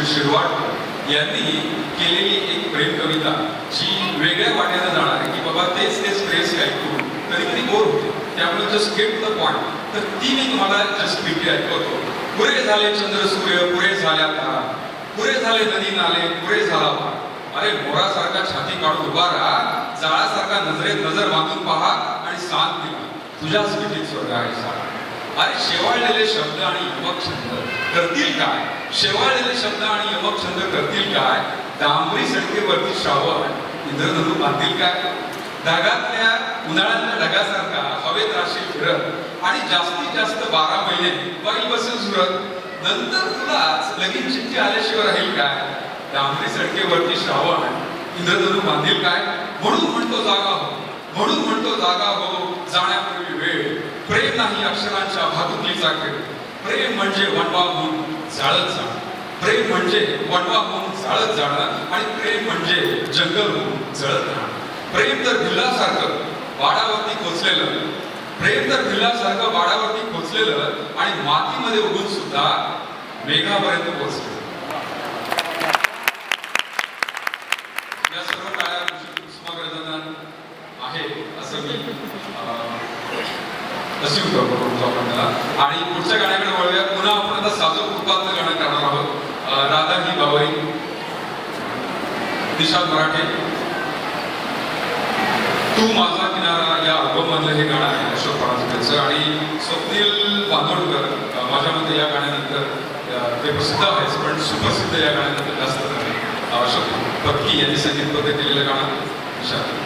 शिरवाड यांनी केलेली एक प्रेम कविता जी वेगळ्या वाट्यानं जाणार आहे की बाबा तेच प्रेस ऐकून कधी कधी बोर होते, त्यामुळे just get to the point. तर ती मी तुम्हाला जस्ट क्विकली ऐकवतो. पुरे झाले चंद्र सूर्य, पुरे झाल्या तारा, पुरे झाले नदी नाले, पुरे झाला भार. अरे मोरासारखा छाती काढून उभा राहा, जाळासारखा नजरेत नजर बांधून पहा आणि सांग दिला तुझ्याच विठीत स्वर्ग आहे सारा. अरे शेवाळलेले शब्द आणि यमक छंद करतील काय, शेवाळलेले शब्द आणि यमक छंद करतील काय, डांबरी सडकेवरती श्रावण इंद्रधनु बांधतील काय. ढगातल्या उन्हाळ्यातल्या ढगासारखा हवेत राशील फिरत आणि जास्तीत जास्त 12 महिने बैल बसेल सुरत. नंतर तुलाच लगीन चिठ्ठी आल्याशिवाय राहील काय, डांबरी सडकेवरती श्रावण इंद्रधनु बांधील काय. म्हणून म्हणतो जागा हो, म्हणून म्हणतो जागा हो, जाण्यापूर्वी वेळ. प्रेम नाही अक्षरांच्या भातुकलीचा खेळ. प्रेम म्हणजे वणवा होऊन जाळत जाणं, प्रेम म्हणजे वणवा होऊन जाळत जाणं आणि प्रेम म्हणजे जंगल होऊन जळत राहणं. प्रेम तर भिल्लासारखं वाडावरती खोचलेलं, प्रेम तर भिल्लासारखं वाडावरती खोचलेलं आणि मातीमध्ये उगून सुद्धा मेघापर्यंत पोहोचलं. या सर्व काळ्या कुसुमाग्रजांना आहे असं मी असिम करतो आपण त्याला. आणि पुढच्या गाण्याकडे वळूया. पुन्हा आपण आता साजो कृपातलं गाणं करणार आहोत. राधा ही बाबाई, निशांत मराठे, तू माझा किनारा या अल्बम मधलं हे गाणं आहे अशोक परांजपेचं. आणि स्वप्नील बांदोडकर माझ्या मते या गाण्यानंतर ते प्रसिद्ध आहेच पण सुप्रसिद्ध या गाण्यानंतर जास्त अशोक पत्की यांनी संगीतबद्ध केलेलं गाणं.